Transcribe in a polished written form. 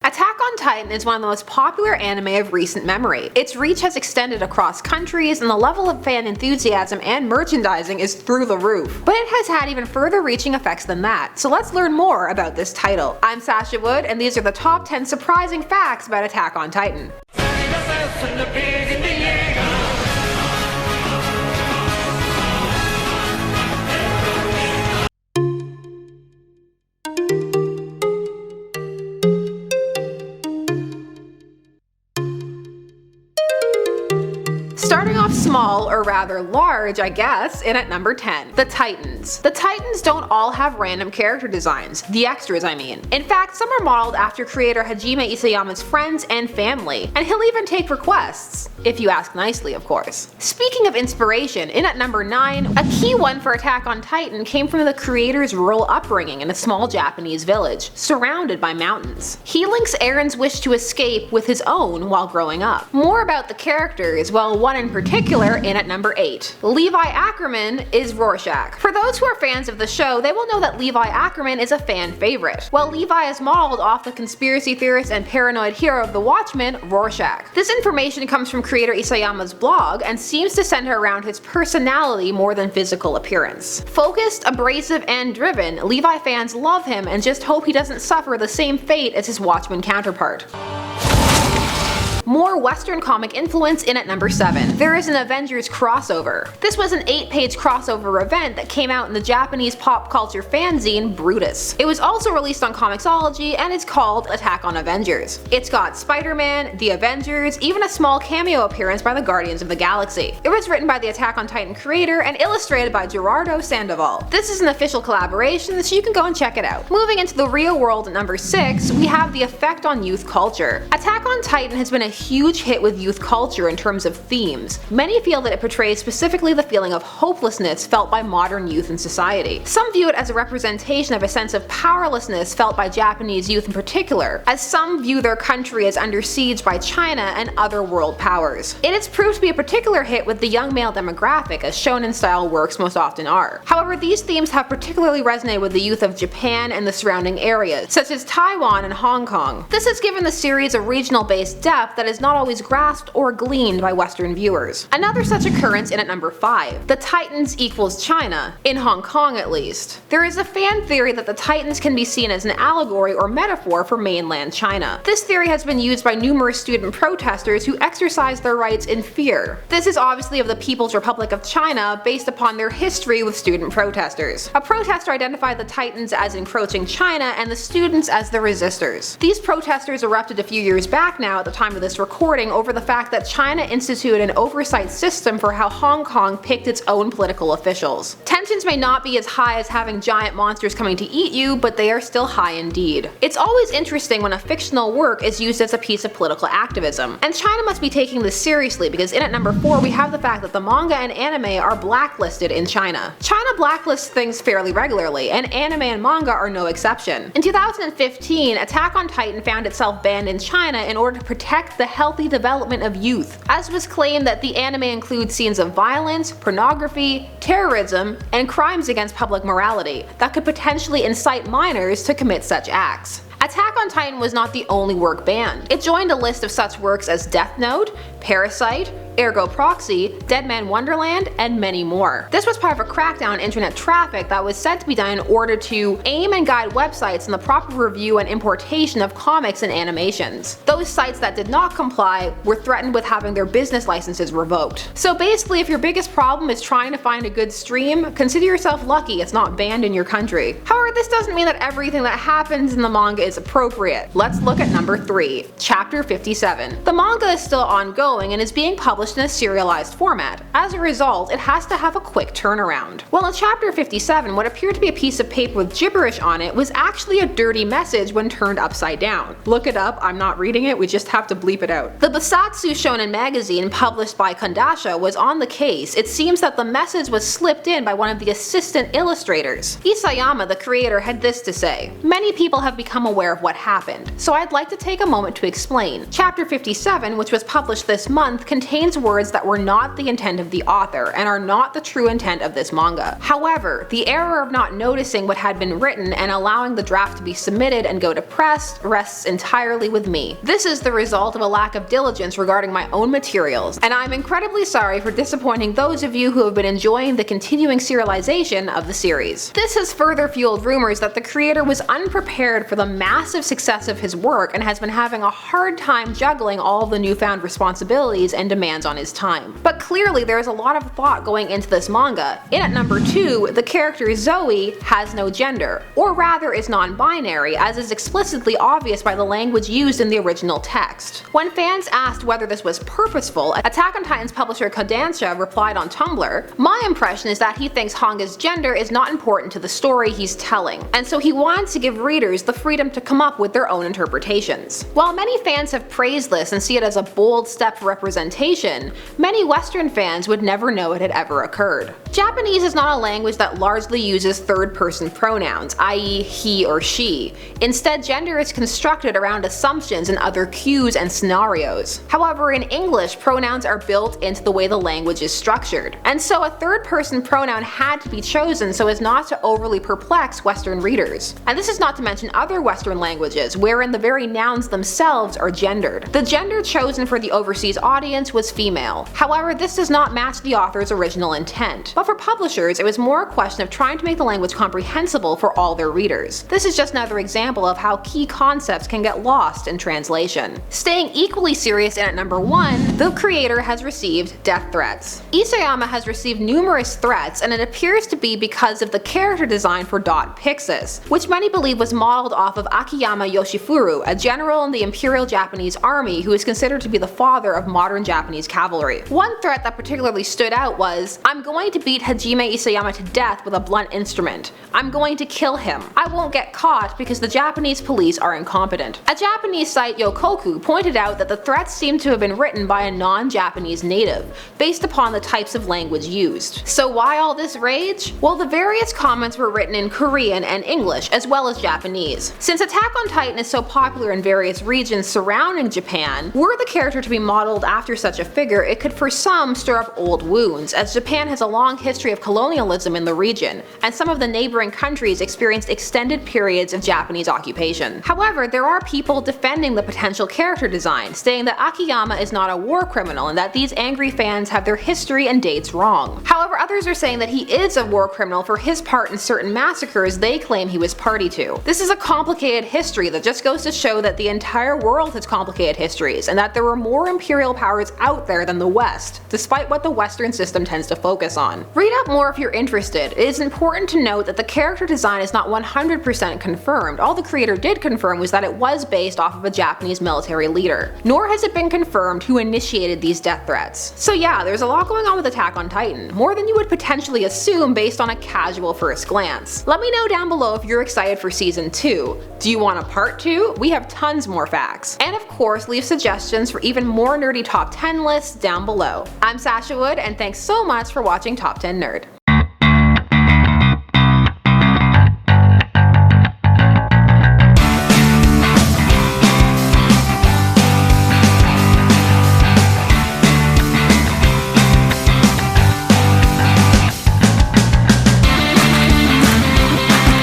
Attack on Titan is one of the most popular anime of recent memory. Its reach has extended across countries, and the level of fan enthusiasm and merchandising is through the roof. But it has had even further reaching effects than that, so let's learn more about this title. I'm Sasha Wood, and these are the top 10 surprising facts about Attack on Titan. Starting off small, or rather large I guess, in at number 10. The Titans. The Titans don't all have random character designs, the extras I mean. In fact, some are modeled after creator Hajime Isayama's friends and family, and he'll even take requests. If you ask nicely, of course. Speaking of inspiration, in at number 9, a key one for Attack on Titan came from the creator's rural upbringing in a small Japanese village, surrounded by mountains. He links Aaron's wish to escape with his own while growing up. More about the characters, well, one in particular, in at number 8. Levi Ackerman is Rorschach. For those who are fans of the show, they will know that Levi Ackerman is a fan favorite. While Levi is modeled off the conspiracy theorist and paranoid hero of The Watchmen, Rorschach. This information comes from creator Isayama's blog and seems to center around his personality more than physical appearance. Focused, abrasive, and driven, Levi fans love him and just hope he doesn't suffer the same fate as his Watchmen counterpart. More Western comic influence in at number 7. There is an Avengers Crossover. This was an 8-page crossover event that came out in the Japanese pop culture fanzine Brutus. It was also released on Comixology and it's called Attack on Avengers. It's got Spider-Man, the Avengers, even a small cameo appearance by the Guardians of the Galaxy. It was written by the Attack on Titan creator and illustrated by Gerardo Sandoval. This is an official collaboration, so you can go and check it out. Moving into the real world at number 6, we have the effect on youth culture. Attack on Titan has been a huge hit with youth culture in terms of themes. Many feel that it portrays specifically the feeling of hopelessness felt by modern youth in society. Some view it as a representation of a sense of powerlessness felt by Japanese youth in particular, as some view their country as under siege by China and other world powers. It has proved to be a particular hit with the young male demographic, as shonen-style works most often are. However, these themes have particularly resonated with the youth of Japan and the surrounding areas, such as Taiwan and Hong Kong. This has given the series a regional-based depth that is not always grasped or gleaned by Western viewers. Another such occurrence in at number 5. The Titans equals China, in Hong Kong at least. There is a fan theory that the Titans can be seen as an allegory or metaphor for mainland China. This theory has been used by numerous student protesters who exercise their rights in fear. This is obviously of the People's Republic of China based upon their history with student protesters. A protester identified the Titans as encroaching China and the students as the resistors. These protesters erupted a few years back now at the time of this recording over the fact that China instituted an oversight system for how Hong Kong picked its own political officials. Tensions may not be as high as having giant monsters coming to eat you, but they are still high indeed. It's always interesting when a fictional work is used as a piece of political activism, and China must be taking this seriously because in at number 4 we have the fact that the manga and anime are blacklisted in China. China blacklists things fairly regularly, and anime and manga are no exception. In 2015, Attack on Titan found itself banned in China in order to protect the healthy development of youth, as was claimed that the anime includes scenes of violence, pornography, terrorism, and crimes against public morality that could potentially incite minors to commit such acts. Attack on Titan was not the only work banned. It joined a list of such works as Death Note, Parasite, Ergo Proxy, Dead Man Wonderland, and many more. This was part of a crackdown on internet traffic that was said to be done in order to aim and guide websites in the proper review and importation of comics and animations. Those sites that did not comply were threatened with having their business licenses revoked. So basically, if your biggest problem is trying to find a good stream, consider yourself lucky it's not banned in your country. However, this doesn't mean that everything that happens in the manga is appropriate. Let's look at number 3, Chapter 57. The manga is still ongoing and is being published in a serialized format. As a result, it has to have a quick turnaround. Well, in Chapter 57, what appeared to be a piece of paper with gibberish on it was actually a dirty message when turned upside down. Look it up, I'm not reading it, we just have to bleep it out. The Basatsu Shonen magazine, published by Kondasha, was on the case. It seems that the message was slipped in by one of the assistant illustrators. Isayama, the creator, had this to say: "Many people have become aware of what happened, so I'd like to take a moment to explain. Chapter 57, which was published this month, contains contains words that were not the intent of the author and are not the true intent of this manga. However, the error of not noticing what had been written and allowing the draft to be submitted and go to press rests entirely with me. This is the result of a lack of diligence regarding my own materials, and I'm incredibly sorry for disappointing those of you who have been enjoying the continuing serialization of the series. This has further fueled rumors that the creator was unprepared for the massive success of his work and has been having a hard time juggling all of the newfound responsibilities and demands on his time. But clearly there is a lot of thought going into this manga. In at number 2, the character Zoe has no gender, or rather is non-binary, as is explicitly obvious by the language used in the original text. When fans asked whether this was purposeful, Attack on Titan's publisher Kodansha replied on Tumblr, "My impression is that he thinks Honga's gender is not important to the story he's telling, and so he wants to give readers the freedom to come up with their own interpretations." While many fans have praised this and see it as a bold step for representation, many Western fans would never know it had ever occurred. Japanese is not a language that largely uses third-person pronouns, i.e. he or she. Instead, gender is constructed around assumptions and other cues and scenarios. However, in English, pronouns are built into the way the language is structured, and so a third-person pronoun had to be chosen so as not to overly perplex Western readers. And this is not to mention other Western languages, wherein the very nouns themselves are gendered. The gender chosen for the overseas audience was female. However, this does not match the author's original intent. But for publishers, it was more a question of trying to make the language comprehensible for all their readers. This is just another example of how key concepts can get lost in translation. Staying equally serious in at number 1, the creator has received death threats. Isayama has received numerous threats, and it appears to be because of the character design for Dot Pixis, which many believe was modeled off of Akiyama Yoshifuru, a general in the Imperial Japanese Army who is considered to be the father of modern Japanese cavalry. One threat that particularly stood out was, "I'm going to beat Hajime Isayama to death with a blunt instrument. I'm going to kill him. I won't get caught because the Japanese police are incompetent." A Japanese site, Yokoku, pointed out that the threats seemed to have been written by a non-Japanese native, based upon the types of language used. So why all this rage? Well, the various comments were written in Korean and English, as well as Japanese. Since Attack on Titan is so popular in various regions surrounding Japan, were the character to be modeled after such a figure, it could for some stir up old wounds, as Japan has a long history of colonialism in the region, and some of the neighboring countries experienced extended periods of Japanese occupation. However, there are people defending the potential character design, saying that Akiyama is not a war criminal and that these angry fans have their history and dates wrong. However, others are saying that he is a war criminal for his part in certain massacres they claim he was party to. This is a complicated history that just goes to show that the entire world has complicated histories, and that there were more imperial powers out there than the West, despite what the Western system tends to focus on. Read up more if you're interested. It is important to note that the character design is not 100% confirmed. All the creator did confirm was that it was based off of a Japanese military leader. Nor has it been confirmed who initiated these death threats. So yeah, there's a lot going on with Attack on Titan, more than you would potentially assume based on a casual first glance. Let me know down below if you're excited for season 2. Do you want a part 2? We have tons more facts. And of course, leave suggestions for even more nerdy top 10 lists down below. I'm Sasha Wood, and thanks so much for watching Top 10 Nerd.